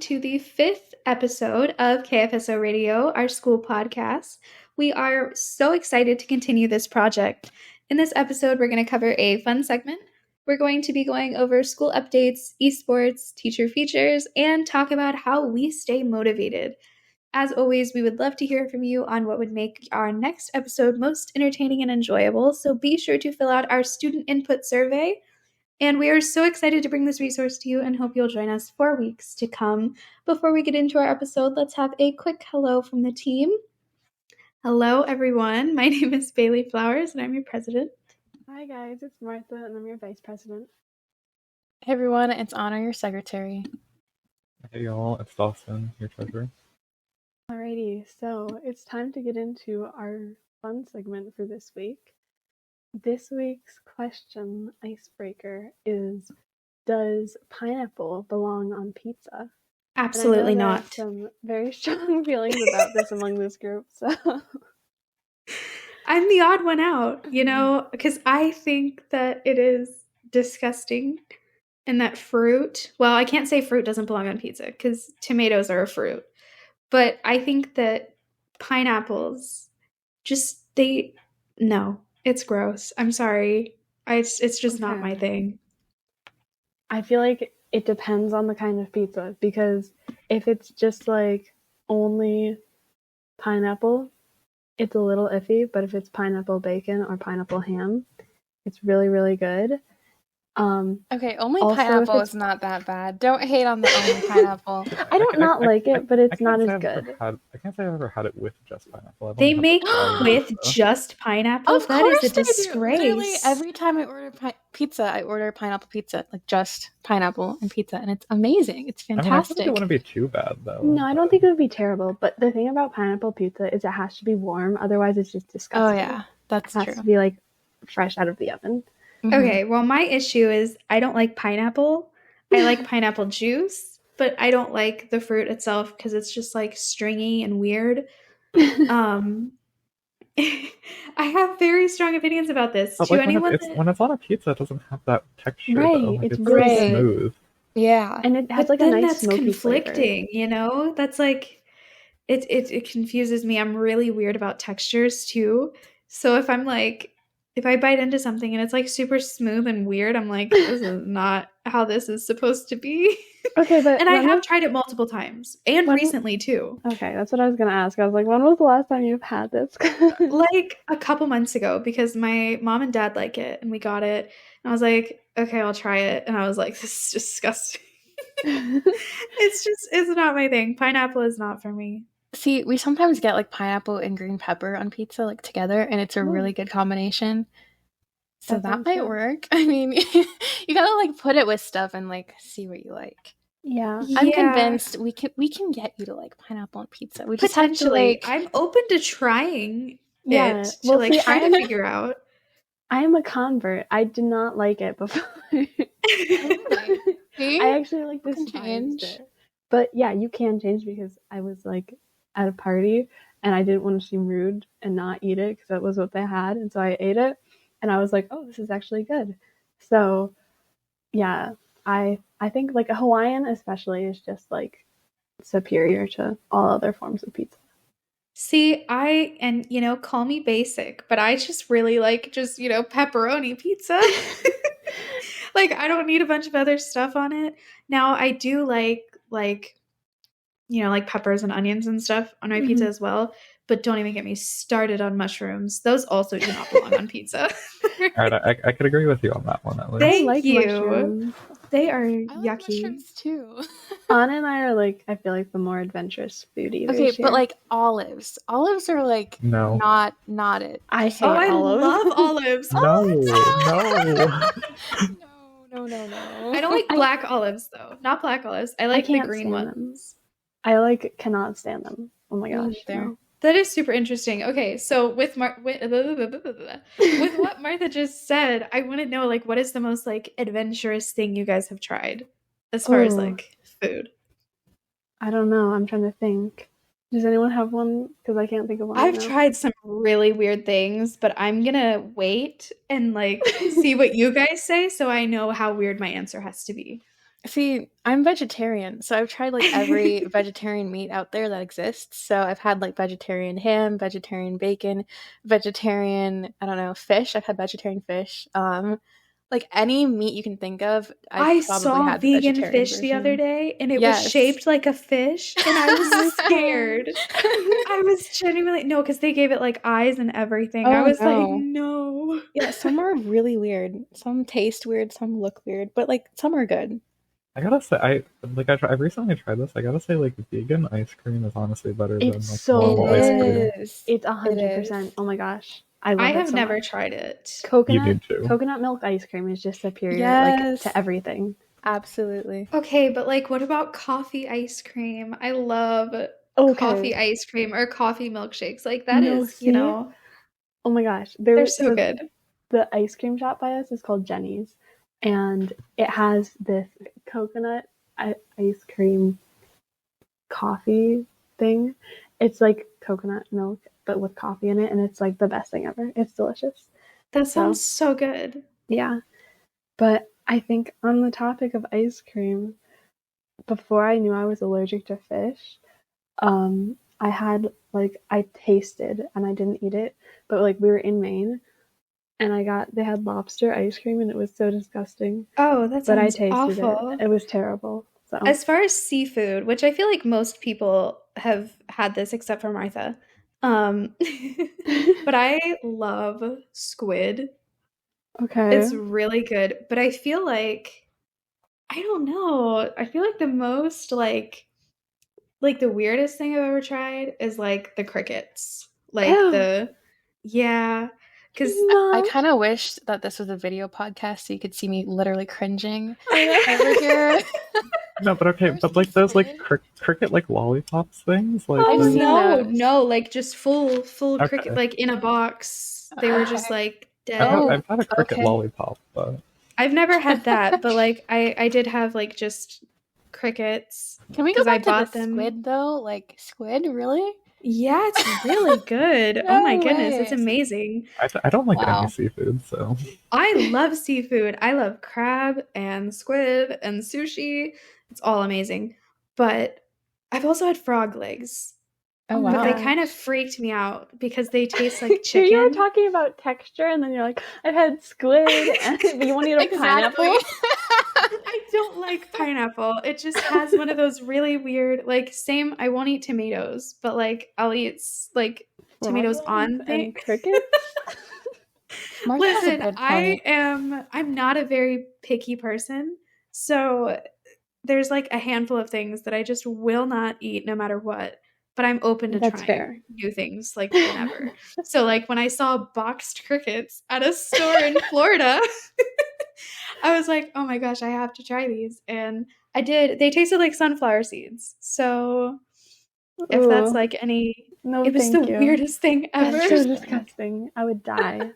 to the 5th episode of KFSO Radio, our school podcast. We are so excited to continue this project. In this episode, we're going to cover a fun segment. We're going to be going over school updates, esports, teacher features, and talk about how we stay motivated. As always, we would love to hear from you on what would make our next episode most entertaining and enjoyable, so be sure to fill out our student input survey. And we are so excited to bring this resource to you and hope you'll join us for weeks to come. Before we get into our episode, let's have a quick hello from the team. Hello, everyone. My name is Bailey Flowers, and I'm your president. Hi, guys. It's Martha, and I'm your vice president. Hey, everyone. It's Anna, your secretary. Hey, y'all. It's Dawson, your treasurer. Alrighty, so it's time to get into our fun segment for this week. This week's question icebreaker is, does pineapple belong on pizza? Absolutely not. Some very strong feelings about this among this group, so... I'm the odd one out, because I think that it is disgusting and that fruit, well, I can't say fruit doesn't belong on pizza because tomatoes are a fruit, but I think that pineapples no. It's gross. I'm sorry. It's just not my thing. I feel like it depends on the kind of pizza, because if it's just like only pineapple, it's a little iffy, but if it's pineapple bacon or pineapple ham, it's really, really good. Okay, only pineapple is not that bad. Don't hate on the only pineapple. I don't like it, but it's not as good. I can't say I've ever had it with just pineapple. They make with just pineapple? Of that course is a disgrace. Literally, every time I order pizza, I order pineapple pizza, like just pineapple and pizza, and it's amazing. It's fantastic. I don't think it wouldn't be too bad, though. No, I don't think it would be terrible, but the thing about pineapple pizza is it has to be warm, otherwise it's just disgusting. Oh, yeah, that's true. It has to be, like, fresh out of the oven. Okay, well, my issue is I don't like pineapple. I like pineapple juice, but I don't like the fruit itself because it's just like stringy and weird. I have very strong opinions about this. But when it's on a pizza, it doesn't have that texture. Right, though. Like, it's really smooth. Yeah, and it has like a nice smoky conflicting, flavor. That's like it confuses me. I'm really weird about textures too. So if I bite into something and it's like super smooth and weird, I'm like, this is not how this is supposed to be. Okay, but and I have tried it multiple times and recently too. Okay, that's what I was gonna ask. I was like, when was the last time you've had this? Like a couple months ago, because my mom and dad like it and we got it. And I was like, okay, I'll try it. And I was like, this is disgusting. It's not my thing. Pineapple is not for me. See, we sometimes get like pineapple and green pepper on pizza like together, and it's a really good combination. So that might work. I mean, you gotta like put it with stuff and like see what you like. Yeah. I'm convinced we can get you to like pineapple on pizza. We just potentially. have to, I'm open to trying it to try to figure out. I am a convert. I did not like it before. I actually like this change. But yeah, you can change, because I was like at a party and I didn't want to seem rude and not eat it because that was what they had, and so I ate it and I was like, oh, this is actually good. So yeah, I think like a Hawaiian especially is just like superior to all other forms of pizza. See, call me basic, but I just really like pepperoni pizza. Like, I don't need a bunch of other stuff on it. Now, I do like peppers and onions and stuff on my pizza as well. But don't even get me started on mushrooms. Those also do not belong on pizza. All right, I could agree with you on that one, at least. Thank you. Mushrooms. They are I like yucky. mushrooms too. Anna and I are like, I feel like the more adventurous foodie. Okay, but like olives. Olives are like not it. I hate olives. I love olives. No. I don't like black olives though. Not black olives. I like the green ones. I cannot stand them. Oh my gosh. No. That is super interesting. Okay, so with what Martha just said, I want to know like what is the most like adventurous thing you guys have tried as far as like food? I don't know. I'm trying to think. Does anyone have one? Because I can't think of one. I've tried some really weird things, but I'm gonna wait and like see what you guys say so I know how weird my answer has to be. See, I'm vegetarian, so I've tried like every vegetarian meat out there that exists. So I've had like vegetarian ham, vegetarian bacon, vegetarian, I don't know, fish. I've had vegetarian fish. Like any meat you can think of, I I've probably saw had the vegan vegetarian fish the other version. day, and it was Yes. shaped like a fish, and I was scared. I was genuinely no, because they gave it like eyes and everything. I Oh, was like, no. no. Yeah, some are really weird. Some taste weird, some look weird, but like some are good. I gotta say, I recently tried this. I gotta say, like, vegan ice cream is honestly better than like so normal ice cream. It's 100%. Oh my gosh, I love I it have so never much. tried it. You need to. Coconut milk ice cream is just superior, like Yes. to everything. Absolutely. Okay, but like, what about coffee ice cream? I love coffee ice cream or coffee milkshakes. Like that No, is, you know, oh my gosh, they're so good. The ice cream shop by us is called Jenny's, and it has this coconut ice cream coffee thing. It's like coconut milk but with coffee in it, and it's like the best thing ever. It's delicious. That sounds so good. Yeah. But I think on the topic of ice cream, before I knew I was allergic to fish, I tasted, and I didn't eat it, but like we were in Maine, and they had lobster ice cream, and it was so disgusting. Oh, that sounds but I tasted awful. it. It was terrible. So as far as seafood, which I feel like most people have had this except for Martha, but I love squid. Okay. It's really good, but I feel like I don't know. I feel like the most like the weirdest thing I've ever tried is like the crickets. Like because I kind of wish that this was a video podcast so you could see me literally cringing over here. No, but okay, but like those like cricket like lollipops things, like no, like just full Okay. cricket, like in a box. They were just like dead. I've had a cricket lollipop, but I've never had that. But like I did have like just crickets. Can we go back to the squid though? Like squid, really? Yeah, it's really good. Oh my goodness, it's amazing. I don't like any seafood, so I love seafood. I love crab and squid and sushi. It's all amazing. But I've also had frog legs. Oh wow. But they kind of freaked me out because they taste like chicken. You were talking about texture, and then you're like, I've had squid, but you want to eat a pineapple? I don't like pineapple. It just has one of those really weird, like, same, I won't eat tomatoes, but like, I'll eat like tomatoes on things. Crickets? Listen, I'm not a very picky person, so there's like a handful of things that I just will not eat no matter what, but I'm open to trying new things like whenever. So like when I saw boxed crickets at a store in Florida, I was like, oh my gosh, I have to try these. And I did. They tasted like sunflower seeds. So if that's like any... No, it was the weirdest thing ever. That's so disgusting. I would die.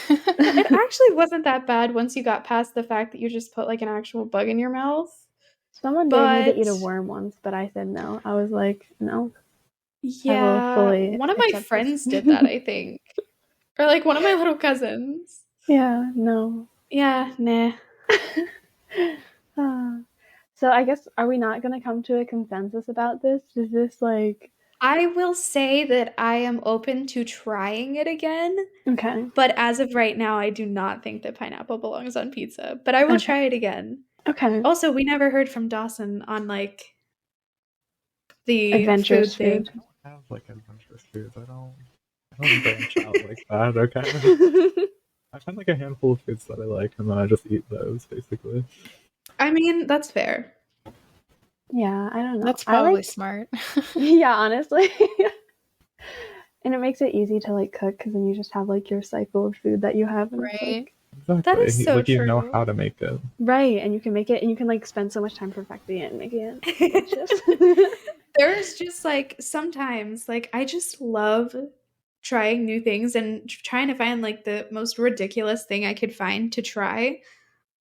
It actually wasn't that bad once you got past the fact that you just put like an actual bug in your mouth. Someone dared me to eat a worm once, but I said no. I was like, no. Yeah, one of my friends did that, I think. Or like one of my little cousins. Yeah, no. Yeah, nah. So I guess, are we not going to come to a consensus about this? Is this like... I will say that I am open to trying it again. Okay. But as of right now, I do not think that pineapple belongs on pizza. But I will try it again. Okay. Also, we never heard from Dawson on like the adventurous food thing. I have like adventurous foods. I don't branch out like that. Okay. I find like a handful of foods that I like, and then I just eat those basically. I mean, that's fair. Yeah, I don't know. That's probably smart. Yeah, honestly. And it makes it easy to like cook because then you just have like your cycle of food that you have. And right. Exactly. That is so like, true. You know how to make it. Right, and you can make it, and you can like spend so much time perfecting it and making it delicious. There's just like sometimes like I just love trying new things and trying to find like the most ridiculous thing I could find to try.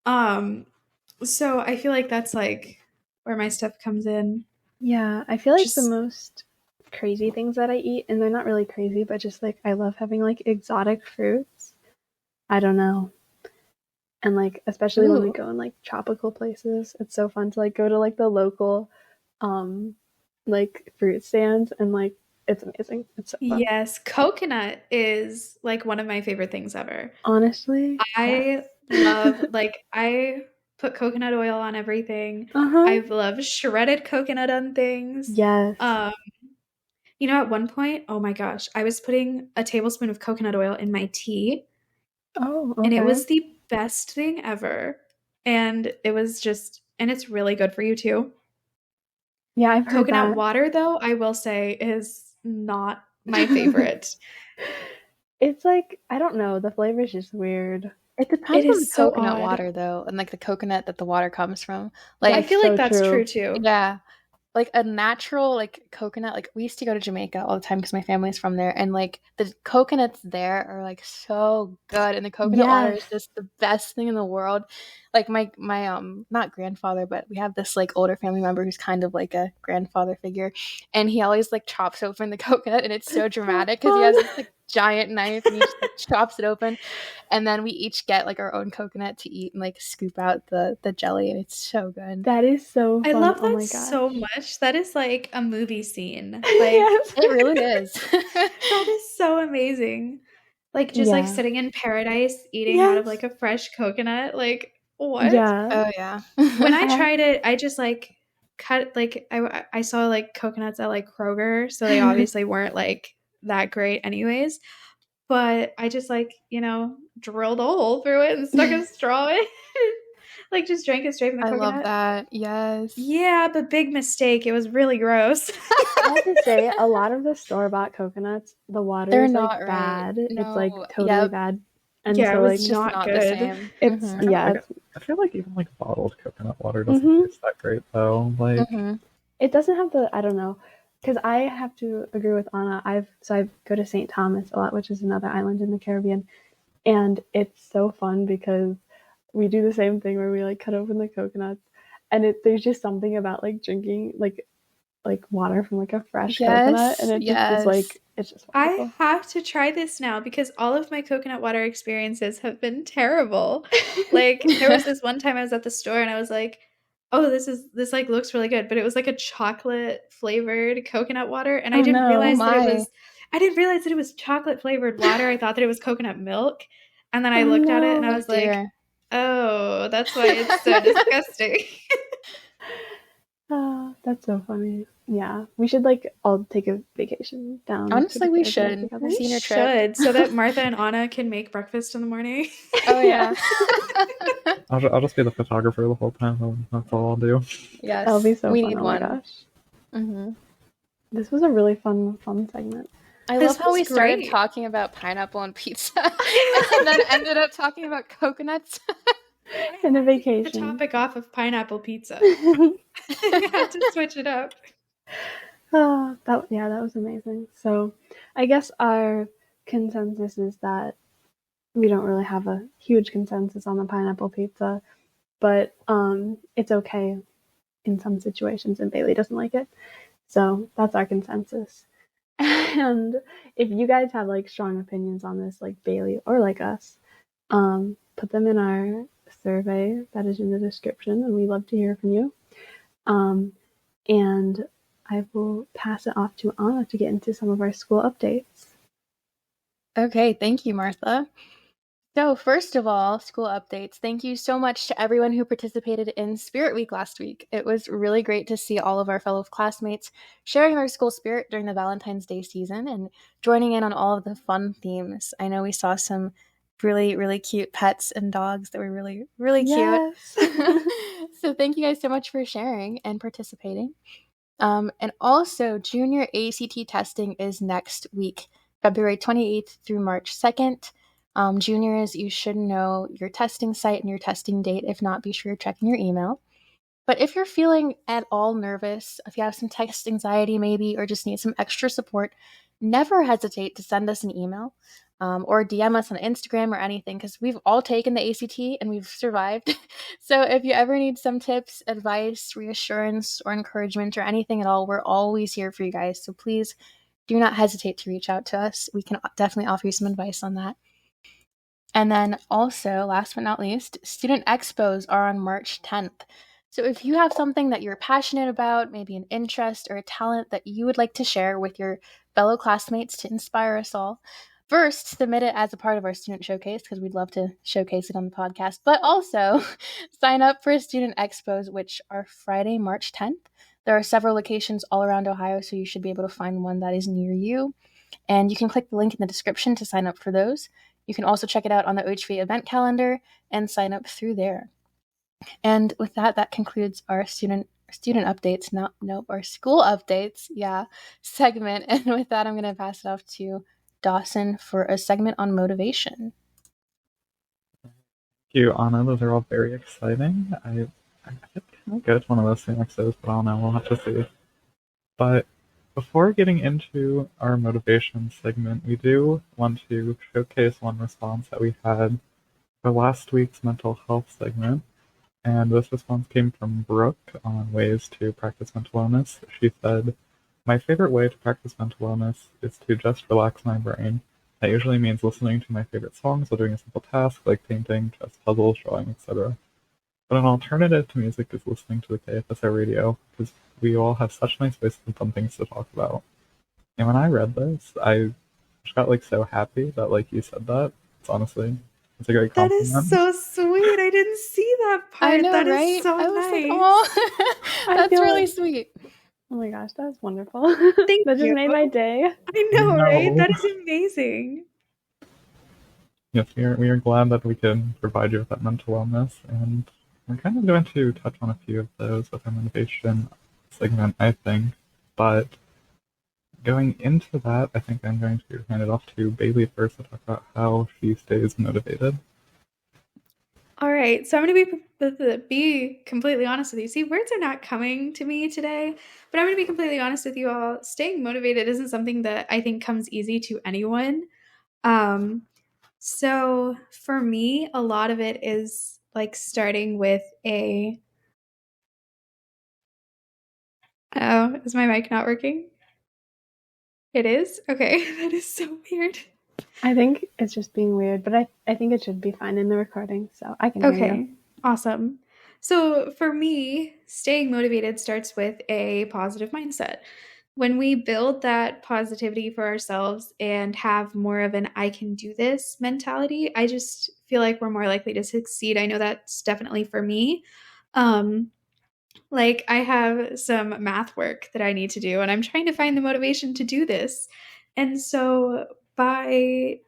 So I feel like that's like where my stuff comes in. Yeah, I feel like the most crazy things that I eat, and they're not really crazy, but just like I love having like exotic fruits. I don't know. And like, especially when we Ooh. go in like tropical places, it's so fun to like go to like the local like fruit stands, and like it's amazing. It's so fun. Yes, coconut is like one of my favorite things ever. Honestly, I love like I put coconut oil on everything. Uh-huh. I love shredded coconut on things. Yes. You know, at one point, oh my gosh, I was putting a tablespoon of coconut oil in my tea. Oh, And it okay. was the best thing ever. And it was just, and it's really good for you too. Yeah, I've heard Coconut that. water, though, I will say, is not my favorite. It's like, I don't know, the flavor is just weird. It depends It on the is so coconut odd. water, though, and like the coconut that the water comes from. Like, I feel so like that's true. true too. yeah, like a natural like coconut. Like we used to go to Jamaica all the time because my family's from there, and like the coconuts there are like so good, and the coconut water is just the best thing in the world. Like my not grandfather, but we have this like older family member who's kind of like a grandfather figure, and he always like chops open the coconut, and it's so dramatic because he has this like giant knife and he just like, chops it open, and then we each get like our own coconut to eat and like scoop out the jelly, and it's so good. That is so fun. I love Oh that my gosh. so much. That is like a movie scene. Like Yes. It really is. that is so amazing. Like just like Yeah. sitting in paradise eating out of like a fresh coconut. Like what? Yeah. Oh yeah. When I tried it, I just like cut like I saw like coconuts at like Kroger, so they obviously weren't like that great anyways. But I just like, you know, drilled a hole through it and stuck a straw in. Like just drank it straight from the I coconut. love that. Yes. Yeah, but big mistake. It was really gross. I have to say, a lot of the store-bought coconuts, the water They're is not like right. bad. It's like No, totally yep. bad. And Yeah, so it was like It's just not not good. the same. it's Mhm. yeah, I feel like even like bottled coconut water doesn't Mhm. taste that great though. Like Mhm. it doesn't have the, I don't know, because I have to agree with Anna. I go to St. Thomas a lot, which is another island in the Caribbean, and it's so fun because we do the same thing where we like cut open the coconuts, and there's just something about like drinking like water from like a fresh coconut, and it just is like, it's just wonderful. I have to try this now because all of my coconut water experiences have been terrible. Like there was this one time I was at the store and I was like, "Oh, this like looks really good," but it was like a chocolate flavored coconut water, and I didn't realize that it was chocolate flavored water. I thought that it was coconut milk, and then I looked at it and I was like, "Oh, that's why it's so disgusting." Oh, that's so funny. Yeah, we should like all take a vacation down. Honestly, we should. together. A senior We trip. should, so that Martha and Anna can make breakfast in the morning. Oh yeah. I'll just be the photographer the whole time. And that's all I'll do. Yes. That'll be so we fun. need Oh one. my gosh. Mhm. This was a really fun segment. I This love how was we started great. talking about pineapple and pizza and then ended up talking about coconuts. And a The vacation. topic off of pineapple pizza. I had to switch it up. That was amazing. So I guess our consensus is that we don't really have a huge consensus on the pineapple pizza, but it's okay in some situations, and Bailey doesn't like it. So that's our consensus. And if you guys have like strong opinions on this, like Bailey or like us, put them in our survey that is in the description, and we love to hear from you. And I will pass it off to Anna to get into some of our school updates. Okay, thank you, Martha. So first of all, school updates. Thank you so much to everyone who participated in Spirit Week last week. It was really great to see all of our fellow classmates sharing their school spirit during the Valentine's Day season and joining in on all of the fun themes. I know we saw some really, really cute pets and dogs that were really, really cute. So thank you guys so much for sharing and participating. And also, junior ACT testing is next week, February 28th through March 2nd. Juniors, you should know your testing site and your testing date. If not, be sure you're checking your email. But if you're feeling at all nervous, if you have some test anxiety maybe, or just need some extra support, never hesitate to send us an email or DM us on Instagram or anything, because we've all taken the ACT and we've survived. So if you ever need some tips, advice, reassurance, or encouragement or anything at all, we're always here for you guys. So please do not hesitate to reach out to us. We can definitely offer you some advice on that. And then also, last but not least, student expos are on March 10th. So if you have something that you're passionate about, maybe an interest or a talent that you would like to share with your fellow classmates to inspire us all, first, submit it as a part of our student showcase because we'd love to showcase it on the podcast, but also sign up for student expos, which are Friday, March 10th. There are several locations all around Ohio, so you should be able to find one that is near you. And you can click the link in the description to sign up for those. You can also check it out on the OHV event calendar and sign up through there. And with that, that concludes our student updates, our school updates, segment. And with that, I'm going to pass it off to Dawson for a segment on motivation. Thank you, Anna. Those are all very exciting. I think kind of go to one of those episodes, but I don't know. We'll have to see. But before getting into our motivation segment, we do want to showcase one response that we had for last week's mental health segment. And this response came from Brooke on ways to practice mental wellness. She said, "My favorite way to practice mental wellness is to just relax my brain. That usually means listening to my favorite songs while doing a simple task like painting, chess puzzles, drawing, etc. But an alternative to music is listening to the KFSO Radio, because we all have such nice voices and fun things to talk about." And when I read this, I just got so happy that you said that. It's a great compliment. That is so sweet. I didn't see that part. I know, that right? Is so I was nice. like, oh, that's really sweet. Oh my gosh, that was wonderful. Thank that just you. made my day. I know, right? That is amazing. Yes, we are glad that we can provide you with that mental wellness, and we're kind of going to touch on a few of those with our motivation segment, I think. But going into that, I think I'm going to hand it off to Bailey first to talk about how she stays motivated. All right, so I'm going to be completely honest with you. See, words are not coming to me today, but I'm going to be completely honest with you all. Staying motivated isn't something that I think comes easy to anyone. So for me, a lot of it is starting with is my mic not working? It is? Okay, that is so weird. I think it's just being weird, but I think it should be fine in the recording, so I can hear you. Okay, awesome. So for me, staying motivated starts with a positive mindset. When we build that positivity for ourselves and have more of an I can do this mentality, I just feel like we're more likely to succeed. I know that's definitely for me. I have some math work that I need to do, and I'm trying to find the motivation to do this. And so by,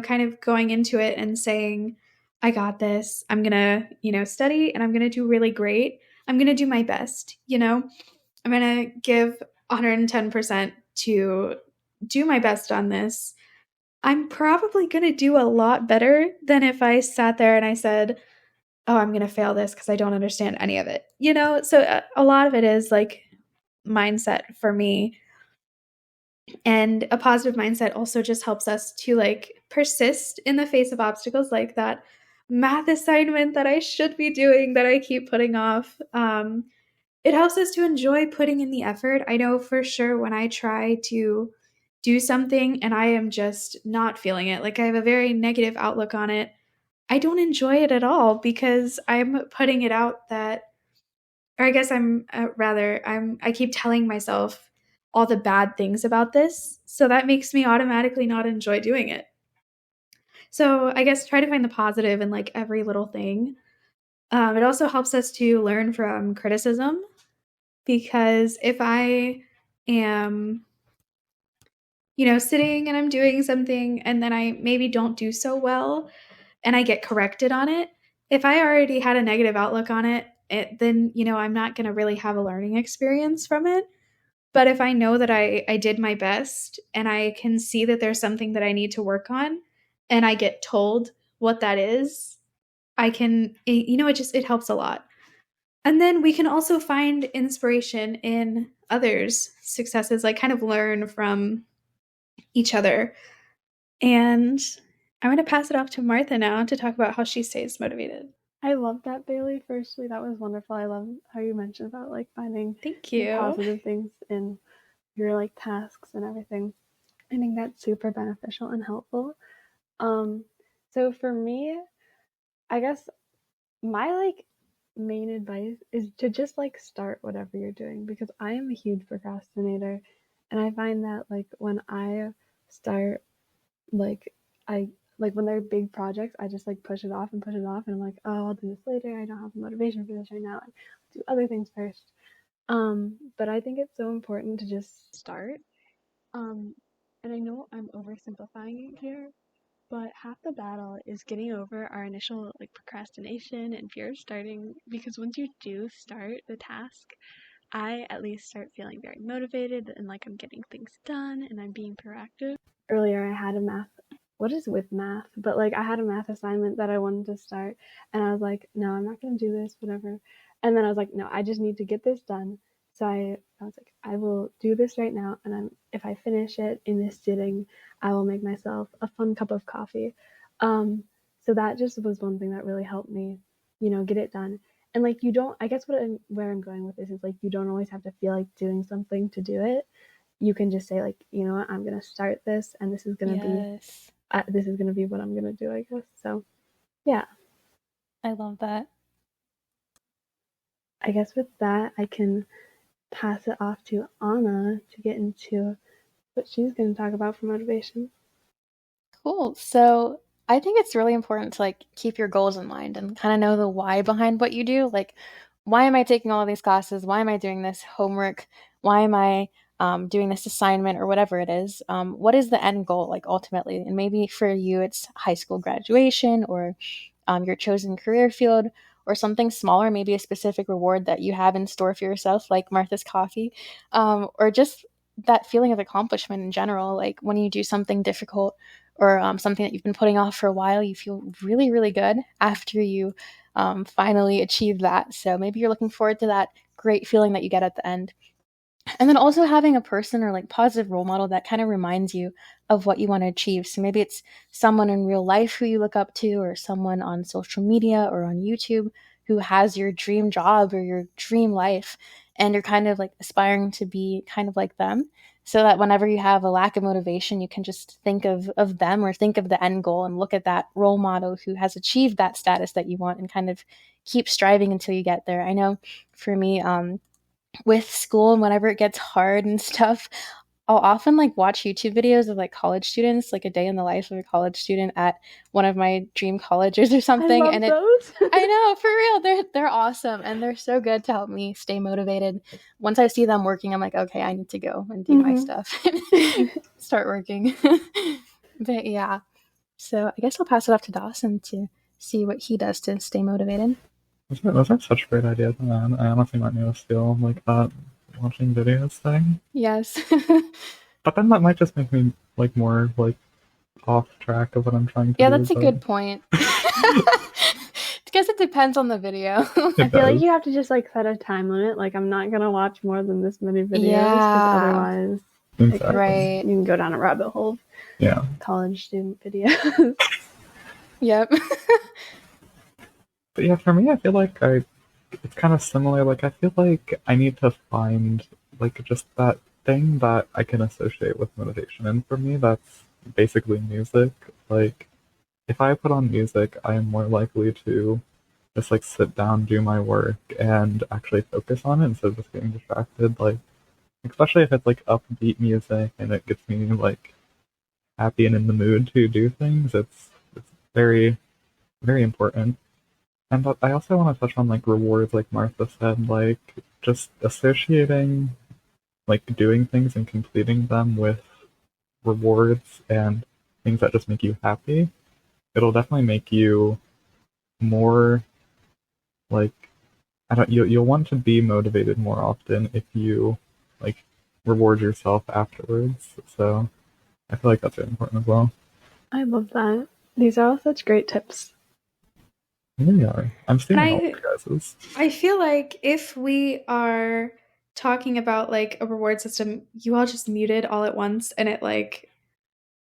kind of going into it and saying, I got this, I'm going to, study and I'm going to do really great. I'm going to do my best, I'm going to give 110% to do my best on this. I'm probably going to do a lot better than if I sat there and I said, oh, I'm going to fail this because I don't understand any of it. So a lot of it is mindset for me. And a positive mindset also just helps us to persist in the face of obstacles, like that math assignment that I should be doing that I keep putting off. It helps us to enjoy putting in the effort. I know for sure when I try to do something and I am just not feeling it, I have a very negative outlook on it, I don't enjoy it at all because I'm putting it out or I guess I keep telling myself all the bad things about this. So that makes me automatically not enjoy doing it. So I guess try to find the positive in every little thing. It also helps us to learn from criticism, because if I am, sitting and I'm doing something and then I maybe don't do so well and I get corrected on it, if I already had a negative outlook on it, then, I'm not going to really have a learning experience from it. But if I know that I did my best and I can see that there's something that I need to work on and I get told what that is, it helps a lot. And then we can also find inspiration in others' successes, kind of learn from each other. And I'm going to pass it off to Martha now to talk about how she stays motivated. I love that, Bailey. Firstly, that was wonderful. I love how you mentioned about finding Thank you. positive things in your tasks and everything. I think that's super beneficial and helpful. So for me, I guess my like main advice is to just like start whatever you're doing, because I am a huge procrastinator, and I find that like when I start like I like when they're big projects, I just like push it off, and I'm like, oh, I'll do this later. I don't have the motivation for this right now. I'll do other things first. But I think it's so important to just start. And I know I'm oversimplifying it here, but half the battle is getting over our initial like procrastination and fear of starting, because once you do start the task, I at least start feeling very motivated and like I'm getting things done and I'm being proactive. Earlier I had a math, what is with math? But like I had a math assignment that I wanted to start, and I was like, no, I'm not gonna do this, whatever. And then I was like, no, I just need to get this done. So I was like, I will do this right now, and if I finish it in this sitting, I will make myself a fun cup of coffee. So that just was one thing that really helped me, get it done. And like you don't, I guess where I'm going with this is like you don't always have to feel like doing something to do it. You can just say like, you know what, I'm gonna start this, and this is gonna be what I'm gonna do, I guess. So, yeah. I love that. I guess with that, I can pass it off to Anna to get into what she's going to talk about for motivation. Cool. So I think it's really important to like keep your goals in mind and kind of know the why behind what you do. Like, why am I taking all of these classes? Why am I doing this homework? Why am I doing this assignment or whatever it is? What is the end goal, like ultimately? And maybe for you, it's high school graduation or your chosen career field, or something smaller, maybe a specific reward that you have in store for yourself, like Martha's coffee, or just that feeling of accomplishment in general. Like when you do something difficult or something that you've been putting off for a while, you feel really, really good after you finally achieve that. So maybe you're looking forward to that great feeling that you get at the end. And then also having a person or like positive role model that kind of reminds you of what you want to achieve. So maybe it's someone in real life who you look up to, or someone on social media or on YouTube who has your dream job or your dream life, and you're kind of like aspiring to be kind of like them, so that whenever you have a lack of motivation, you can just think of them or think of the end goal and look at that role model who has achieved that status that you want and kind of keep striving until you get there. I know for me, with school and whenever it gets hard and stuff, I'll often like watch YouTube videos of like college students, like a day in the life of a college student at one of my dream colleges or something. I love those. I know, for real, they're awesome, and they're so good to help me stay motivated. Once I see them working, I'm like, okay, I need to go and do my stuff and start working. But yeah, so I guess I'll pass it off to Dawson to see what he does to stay motivated. Those are such great ideas, man. I honestly might need a skill like that watching videos thing. Yes. But then that might just make me like more like off track of what I'm trying to do. Yeah, that's a good point. Because it depends on the video. I feel like you have to just like set a time limit. Like I'm not gonna watch more than this many videos, because otherwise, exactly. Right, you can go down a rabbit hole. Yeah. College student videos. Yep. But yeah, for me, I feel like it's kind of similar. Like I feel like I need to find like just that thing that I can associate with motivation, and for me, that's basically music. Like if I put on music, I am more likely to just like sit down, do my work, and actually focus on it instead of just getting distracted. Like especially if it's like upbeat music and it gets me like happy and in the mood to do things. It's very, very important. And I also want to touch on like rewards, like Martha said, like just associating like doing things and completing them with rewards and things that just make you happy. It'll definitely make you more like you'll want to be motivated more often if you like reward yourself afterwards. So I feel like that's really important as well. I love that. These are all such great tips. They are. I'm stealing all your guys's. I feel like if we are talking about like a reward system, you all just muted all at once, and it like,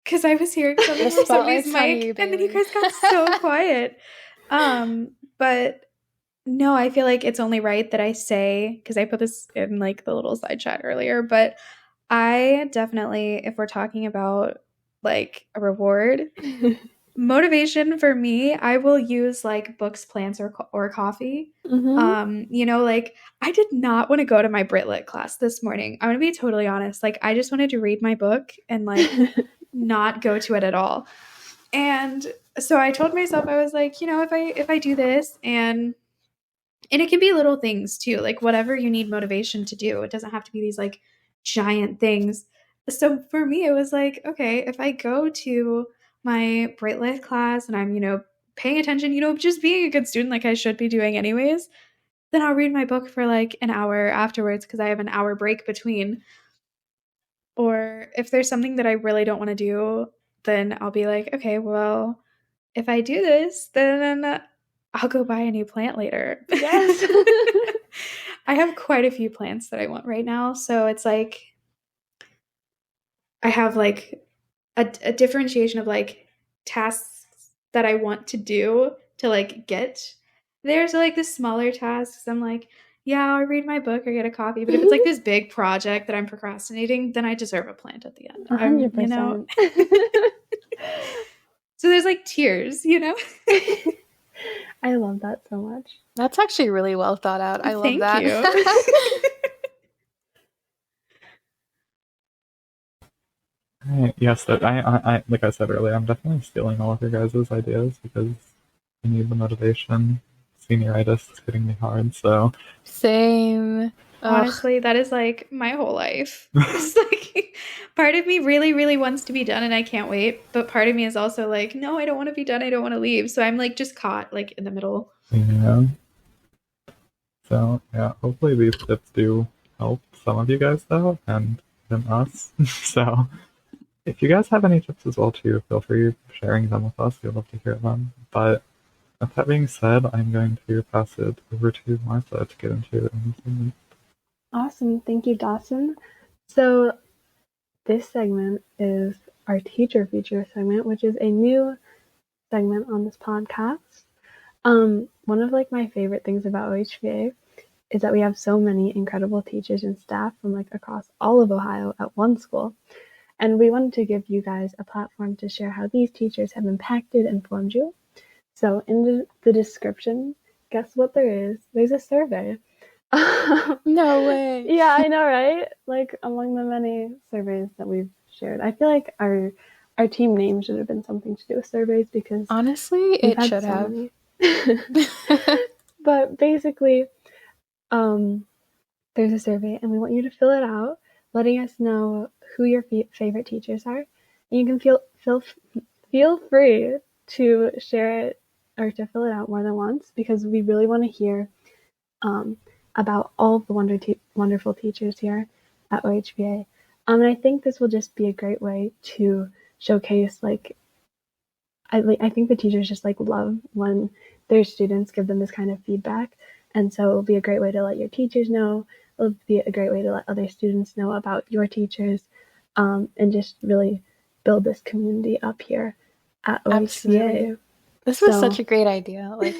because I was hearing something from somebody's mic, and then you guys got so quiet. But no, I feel like it's only right that I say, because I put this in like the little side chat earlier, but I definitely, if we're talking about like a reward, motivation for me, I will use like books, plants, or coffee. You know, like I did not want to go to my Brit Lit class this morning. I'm gonna be totally honest. Like I just wanted to read my book and like not go to it at all. And so I told myself, I was like, you know, if I do this, and it can be little things too, like whatever you need motivation to do. It doesn't have to be these like giant things. So for me, it was like, okay, if I go to my Brit Lit class and I'm, you know, paying attention, you know, just being a good student like I should be doing anyways, then I'll read my book for like an hour afterwards because I have an hour break between. Or if there's something that I really don't want to do, then I'll be like, okay, well, if I do this, then I'll go buy a new plant later. Yes. I have quite a few plants that I want right now. So it's like I have like a differentiation of like tasks that I want to do to like get there. So like the smaller tasks, I'm like, yeah, I'll read my book or get a coffee. But if it's like this big project that I'm procrastinating, then I deserve a plant at the end. 100%. You know? So there's like tiers, you know? I love that so much. That's actually really well thought out. I love that. Thank you. Yes, that I like I said earlier, I'm definitely stealing all of your guys' ideas because I need the motivation. Senioritis is hitting me hard, so same. Honestly, that is like my whole life. It's like part of me really, really wants to be done and I can't wait. But part of me is also like, no, I don't want to be done. I don't want to leave. So I'm like just caught like in the middle. Yeah. So yeah, hopefully these tips do help some of you guys though, and then us. So if you guys have any tips as well too, feel free sharing them with us. We'd love to hear them. But with that being said, I'm going to pass it over to Martha to get into anything. Awesome. Thank you, Dawson. So this segment is our teacher feature segment, which is a new segment on this podcast. One of like my favorite things about OHVA is that we have so many incredible teachers and staff from like across all of Ohio at one school. And we wanted to give you guys a platform to share how these teachers have impacted and formed you. So in the description, guess what there is? There's a survey. No way. Yeah, I know, right? Like among the many surveys that we've shared, I feel like our team name should have been something to do with surveys because honestly, it should have. But basically, there's a survey, and we want you to fill it out, letting us know who your favorite teachers are. And you can feel free to share it or to fill it out more than once because we really want to hear about all of the wonderful teachers here at OHVA. And I think this will just be a great way to showcase, like, I think the teachers just, like, love when their students give them this kind of feedback. And so it'll be a great way to let your teachers know. It'll be a great way to let other students know about your teachers and just really build this community up here at OHVA. Absolutely. This was such a great idea. Like,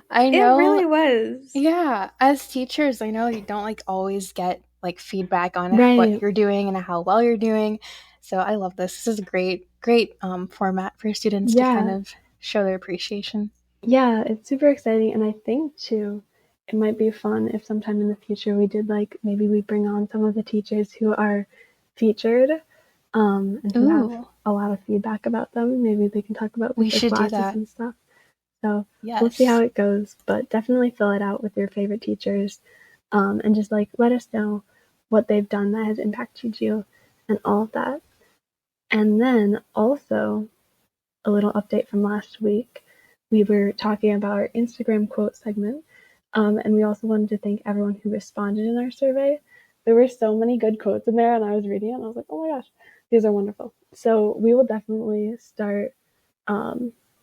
I know it really was. Yeah, as teachers, I know you don't like always get like feedback on what you're doing and how well you're doing. So I love this. This is a great format for students to kind of show their appreciation. Yeah, it's super exciting, and I think too, it might be fun if sometime in the future we did like maybe we bring on some of the teachers who are featured. And who have a lot of feedback about them. Maybe they can talk about their classes and stuff. So we'll see how it goes, but definitely fill it out with your favorite teachers and just like let us know what they've done that has impacted you and all of that. And then also a little update from last week. We were talking about our Instagram quote segment, and we also wanted to thank everyone who responded in our survey. There were so many good quotes in there, and I was reading it, and I was like, oh my gosh, these are wonderful. So we will definitely start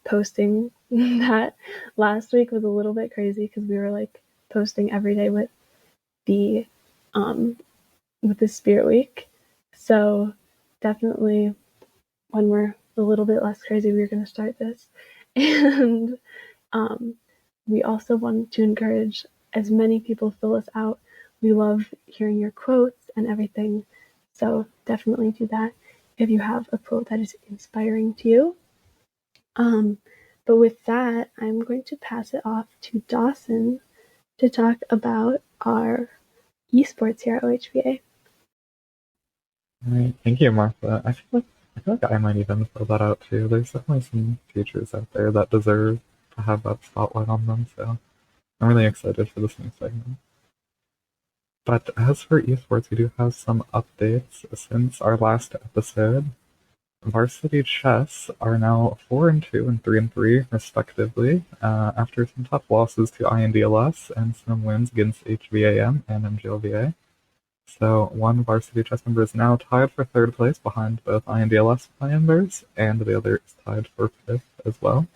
posting that. Last week was a little bit crazy because we were like posting every day with the Spirit Week. So definitely when we're a little bit less crazy, we're going to start this. And we also want to encourage as many people fill us out. We love hearing your quotes and everything. So definitely do that if you have a quote that is inspiring to you. But with that, I'm going to pass it off to Dawson to talk about our esports here at OHVA. All right, thank you, Martha. I feel like I might even fill that out too. There's definitely some teachers out there that deserve to have that spotlight on them, so I'm really excited for this new segment. But as for esports, we do have some updates since our last episode. Varsity Chess are now 4-2 and 3-3 respectively, after some tough losses to INDLS and some wins against HVAM and MGLVA. So one Varsity Chess member is now tied for third place behind both INDLS members, and the other is tied for fifth as well.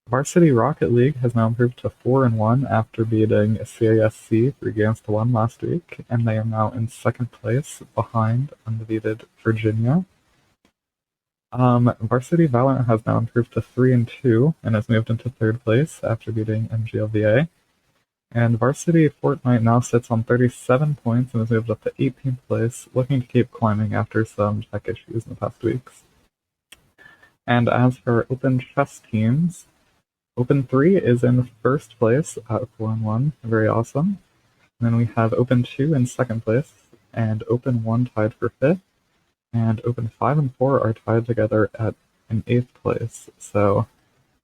Varsity Rocket League has now improved to 4-1 after beating CASC 3-1 last week, and they are now in second place behind undefeated Virginia. Varsity Valorant has now improved to 3-2 and has moved into third place after beating MGLVA. And Varsity Fortnite now sits on 37 points and has moved up to 18th place, looking to keep climbing after some tech issues in the past weeks. And as for Open Chess teams, Open 3 is in first place at 4-1, very awesome. And then we have Open 2 in second place, and Open 1 tied for fifth, and Open 5 and 4 are tied together at an 8th place. So,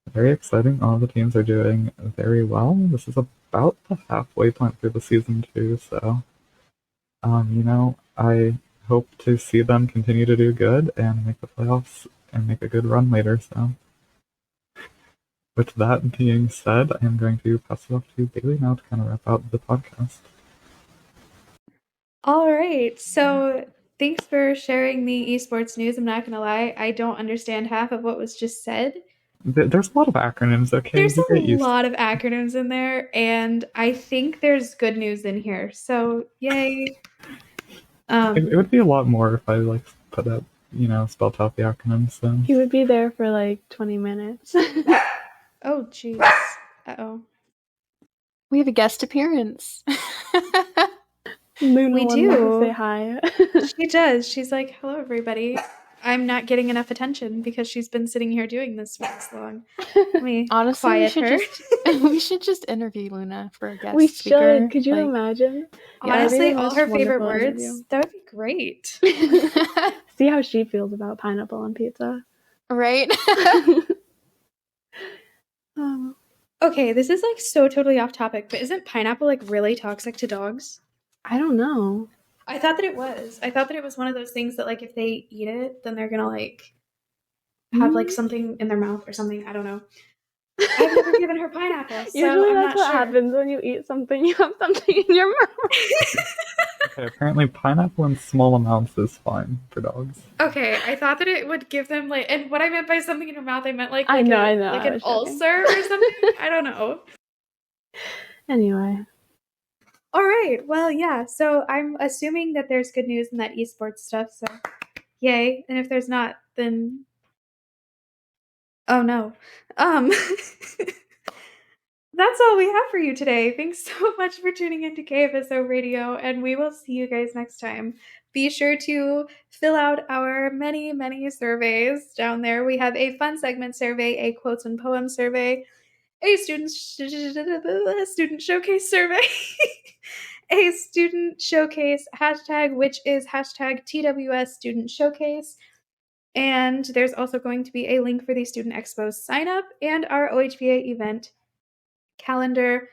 very exciting. All the teams are doing very well. This is about the halfway point through the season too, so, I hope to see them continue to do good and make the playoffs and make a good run later, so. With that being said, I am going to pass it off to Bailey now to kind of wrap out the podcast. All right, so thanks for sharing the esports news. I'm not going to lie, I don't understand half of what was just said. There's a lot of acronyms, okay? There's a lot of acronyms in there, and I think there's good news in here, so yay. It would be a lot more if I, put up, spelled out the acronyms, so. He would be there for, 20 minutes. Oh, jeez. Uh-oh. We have a guest appearance. Luna We wanted do. to say hi. She does. She's like, hello, everybody. I'm not getting enough attention because she's been sitting here doing this for this long. Let me Honestly, quiet her. we should just interview Luna for a guest We speaker. should. Could you imagine? Honestly, all her most favorite wonderful words, interview. that would be great. See how she feels about pineapple on pizza. Right? Okay, this is so totally off topic, but isn't pineapple really toxic to dogs? I don't know. I thought that it was. I thought that it was one of those things that if they eat it, then they're gonna have something in their mouth or something. I don't know. I've never given her pineapple, so Usually I'm that's not what sure. happens when you eat something. You have something in your mouth. Okay, apparently pineapple in small amounts is fine for dogs. Okay, I thought that it would give them and what I meant by something in your mouth, I meant I know, an ulcer or something. I don't know. Anyway. All right. Well, yeah. So I'm assuming that there's good news in that esports stuff. So, yay. And if there's not, then oh no. That's all we have for you today. Thanks so much for tuning into KFSO Radio, and we will see you guys next time. Be sure to fill out our many, many surveys down there. We have a fun segment survey, a quotes and poems survey, a student showcase survey, a student showcase hashtag, which is hashtag TWS Student Showcase. And there's also going to be a link for the Student Expo sign up and our OHVA event calendar.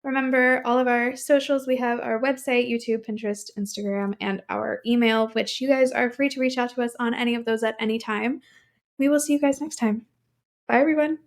Remember all of our socials. We have our website, YouTube, Pinterest, Instagram, and our email, which you guys are free to reach out to us on any of those at any time. We will see you guys next time. Bye, everyone.